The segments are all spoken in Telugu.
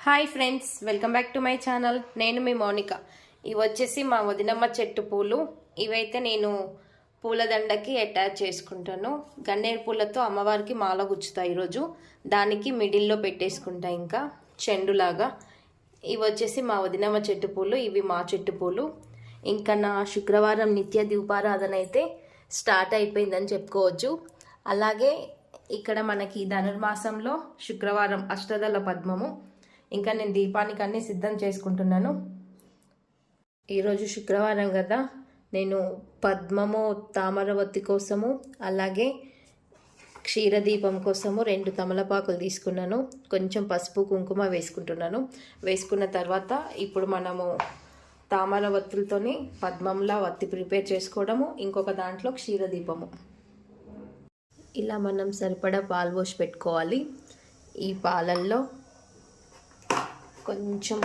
Hi friends, welcome back to my channel. నేను మీ మౌనిక. ఇవి వచ్చేసి మా వదినమ్మ చెట్టు పూలు. ఇవైతే నేను పూలదండకి అటాచ్ చేసుకుంటాను. గన్నేరు పూలతో అమ్మవారికి మాల గుచ్చుతాయి ఈరోజు. దానికి మిడిల్లో పెట్టేసుకుంటా ఇంకా చెండులాగా. ఇవి వచ్చేసి మా వదినమ్మ చెట్టు పూలు, ఇవి మా చెట్టు పూలు. ఇంకా నా శుక్రవారం నిత్య దీపారాధన అయితే స్టార్ట్ అయిపోయిందని చెప్పుకోవచ్చు. అలాగే ఇక్కడ మనకి ధనుర్మాసంలో శుక్రవారం అష్టదళ పద్మము. ఇంకా నేను దీపానికి అన్నీ సిద్ధం చేసుకుంటున్నాను. ఈరోజు శుక్రవారం కదా, నేను పద్మము తామరవత్తి కోసము అలాగే క్షీరదీపం కోసము 2 తమలపాకులు తీసుకున్నాను. కొంచెం పసుపు కుంకుమ వేసుకుంటున్నాను. వేసుకున్న తర్వాత ఇప్పుడు మనము తామరవత్తులతోని పద్మంలా వత్తి ప్రిపేర్ చేసుకోవడము, ఇంకొక దాంట్లో క్షీరదీపము. ఇలా మనం సరిపడా పాలు పోసి పెట్టుకోవాలి. ఈ పాలల్లో కొంచెం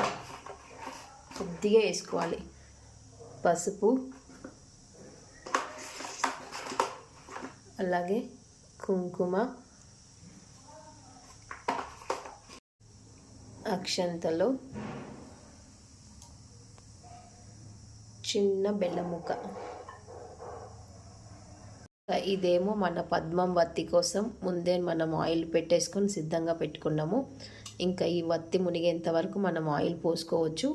కొద్దిగా వేసుకోవాలి పసుపు, అలాగే కుంకుమ, అక్షంతలు, చిన్న బెల్లం ముక్క. ఇదేమో మన పద్మం వత్తి కోసం ముందే మనం ఆయిల్ పెట్టేసుకొని సిద్ధంగా పెట్టుకున్నాము. ఇంకా ఈ వత్తి మునిగేంత వరకు మనం ఆయిల్ పోసుకోవచ్చు.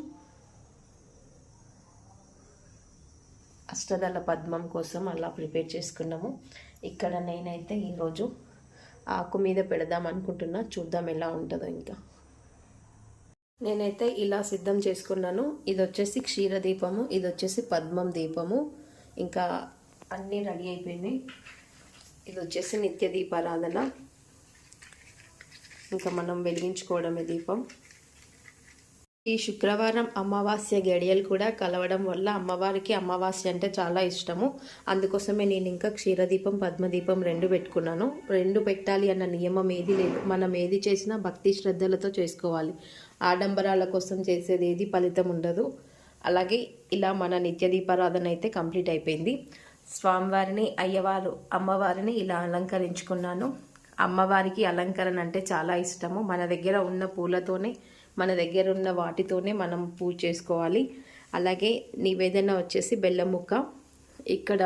అష్టదళ పద్మం కోసం అలా ప్రిపేర్ చేసుకున్నాము. ఇక్కడ నేనైతే ఈరోజు ఆకు మీద పెడదాం అనుకుంటున్నా. చూద్దాం ఎలా ఉంటుందో. ఇంకా నేనైతే ఇలా సిద్ధం చేసుకున్నాను. ఇది వచ్చేసి క్షీరదీపము, ఇది వచ్చేసి పద్మం దీపము. ఇంకా అన్నీ రెడీ అయిపోయినాయి. ఇది వచ్చేసి నిత్య దీపారాధన. ఇంకా మనం వెలిగించుకోవడమే దీపం. ఈ శుక్రవారం అమావాస్య గడియలు కూడా కలవడం వల్ల అమ్మవారికి అమావాస్య అంటే చాలా ఇష్టము. అందుకోసమే నేను ఇంకా క్షీరదీపం పద్మదీపం 2 పెట్టుకున్నాను. 2 పెట్టాలి అన్న నియమం ఏది లేదు. మనం ఏది చేసినా భక్తి శ్రద్ధలతో చేసుకోవాలి. ఆడంబరాల కోసం చేసేది ఏది ఫలితం ఉండదు. అలాగే ఇలా మన నిత్య దీపారాధన అయితే కంప్లీట్ అయిపోయింది. స్వామివారిని, అయ్యవారు, అమ్మవారిని ఇలా అలంకరించుకున్నాను. అమ్మవారికి అలంకరణ అంటే చాలా ఇష్టము. మన దగ్గర ఉన్న పూలతోనే, మన దగ్గర ఉన్న వాటితోనే మనం పూజ చేసుకోవాలి. అలాగే నివేదన వచ్చేసి బెల్లం ముక్క. ఇక్కడ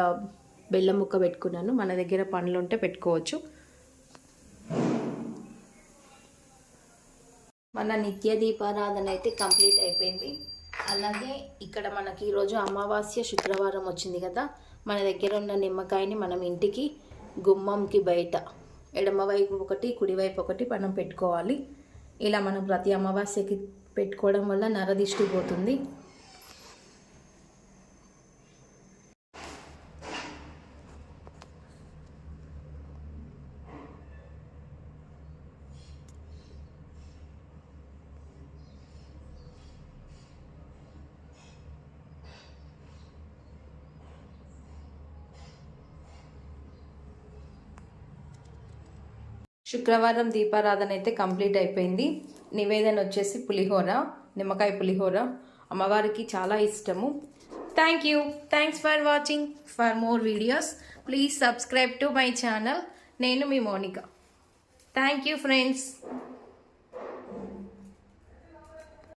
బెల్లం ముక్క పెట్టుకున్నాను. మన దగ్గర పండ్లు ఉంటే పెట్టుకోవచ్చు. మన నిత్య దీపారాధన అయితే కంప్లీట్ అయిపోయింది. అలాగే ఇక్కడ మనకి ఈరోజు అమావాస్య శుక్రవారం వచ్చింది కదా, మన దగ్గర ఉన్న నిమ్మకాయని మనం ఇంటికి గుమ్మంకి బయట ఎడమవైపు ఒకటి కుడివైపు ఒకటి మనం పెట్టుకోవాలి. ఇలా మనం ప్రతి అమావాస్యకి పెట్టుకోవడం వల్ల నరదిష్టి పోతుంది. శుక్రవారం దీపారాధన అయితే కంప్లీట్ అయిపోయింది. నివేదన వచ్చేసి పులిహోర, నిమ్మకాయ పులిహోర. అమ్మవారికి చాలా ఇష్టము. Thanks for watching. For more videos please subscribe to my channel. నేను మీ మౌనిక. Thank you friends.